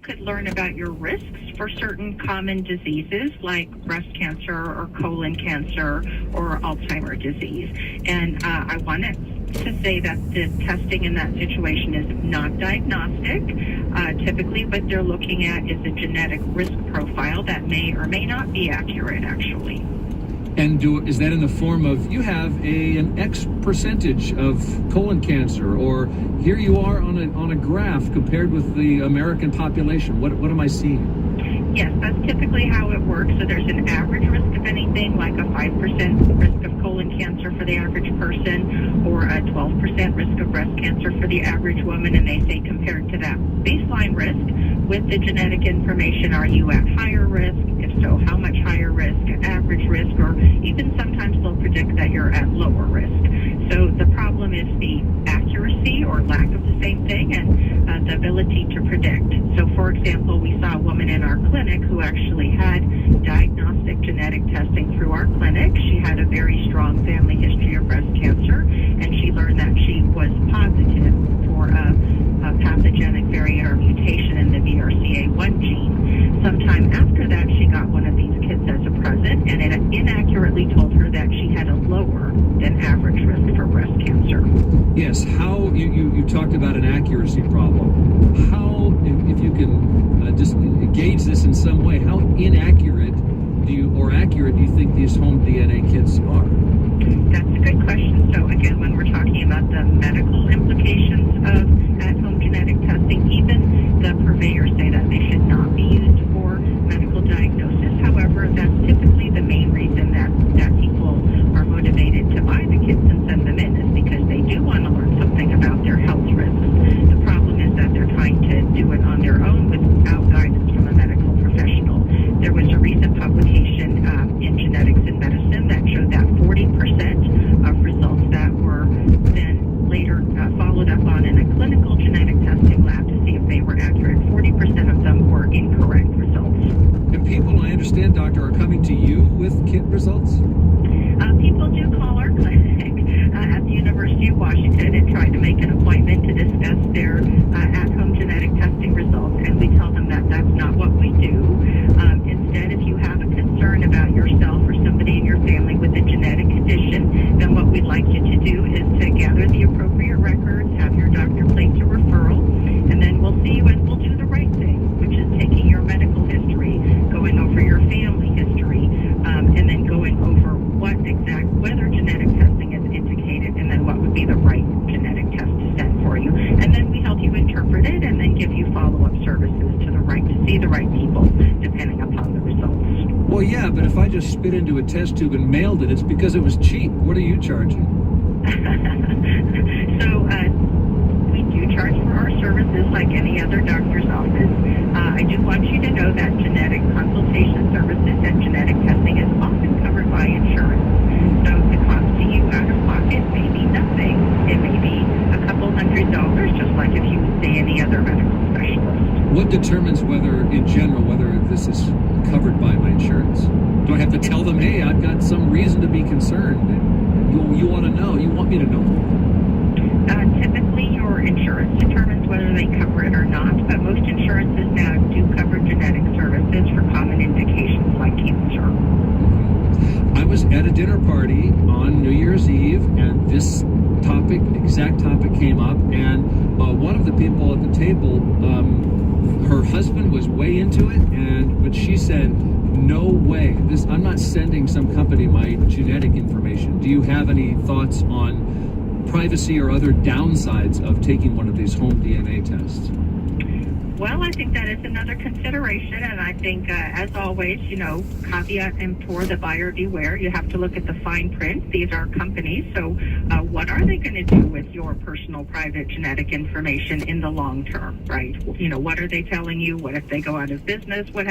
could learn about your risks for certain common diseases like breast cancer or colon cancer or Alzheimer's disease. And I wanted to say that the testing in that situation is not diagnostic. Typically what they're looking at is a genetic risk profile that may or may not be accurate, actually. And is that in the form of, you have an X percentage of colon cancer, or here you are on a graph compared with the American population? What am I seeing? Yes, that's typically how it works. So there's an average risk of anything, like a 5% risk of colon cancer for the average person, or a 12% risk of breast cancer for the average woman, and they say compared to that baseline risk with the genetic information, are you at higher risk? If so, how much higher risk, average risk, or even sometimes they'll predict that you're at lower risk. So the problem is the accuracy or lack of the same thing, and the ability to predict. So for example, we saw a woman in our clinic who actually had diagnostic genetic testing through our clinic. She had a very strong family history of breast cancer, and she learned that she was positive for a pathogenic variant or mutation in the BRCA1 gene. Sometime after that, she got one of these kits as a present, and it inaccurately told her that she had a lower than average risk for breast cancer. Yes, how, you talked about an accuracy problem. How, if you can just gauge this in some way, how inaccurate accurate do you think these home DNA kits are? That's a good question. So again, when we're talking about the medical implications of at-home genetic testing, even the purveyors say that they should not be used for medical diagnosis. However, that's typically the main reason that people are motivated to buy the kits and send them in, is because they do want to learn something about their health risks. The problem is that they're trying to do it on their own without guidance from a medical professional. There was a recent publication in Genetics in Medicine that showed that 40% of results that were then later followed up on in a clinical genetic testing lab to see if they were accurate, 40% of them were incorrect results. And people, I understand, doctor, are coming to you with kit results? People do call our clinic at the University of Washington and try to make an appointment to discuss their at-home genetic testing results, and we tell them that that's not what we do. Instead, if you have a concern about yourself or somebody in your family with a genetic condition, then what we'd like you to do is to gather the appropriate records, have your doctor place a referral, and then we'll see you and we'll do the right thing, which is taking your medical history, going over your family history, and then going over whether genetic testing is indicated, and then what would be the right genetic test to send for you. And then we help you interpret it and then give you follow-up services to see the right people, depending upon the results. Well, yeah, but if I just spit into a test tube and mailed it, it's because it was cheap. What are you charging? So we do charge for our services like any other doctor's office. I do want you to know that genetic consultation services and genetic testing is often covered by insurance. So the cost to you out of pocket may be nothing. It may be a couple $100, just like if you would see any other medical specialist. What determines whether this is covered by my insurance? Do I have to tell them, hey, I've got some reason to be concerned? You want to know. You want me to know. Typically, your insurance determines whether they cover it or not, but most insurances now do cover genetic services for common indications like cancer. I was at a dinner party on New Year's Eve, and this exact topic came up, and one of the people at the table, her husband was way into it, but she said, no way, I'm not sending some company my genetic information. Do you have any thoughts on privacy or other downsides of taking one of these home DNA tests? Well, I think that is another consideration, and I think, as always, caveat emptor, the buyer beware. You have to look at the fine print. These are companies, so what are they going to do with your personal, private genetic information in the long term, right? What are they telling you? What if they go out of business? What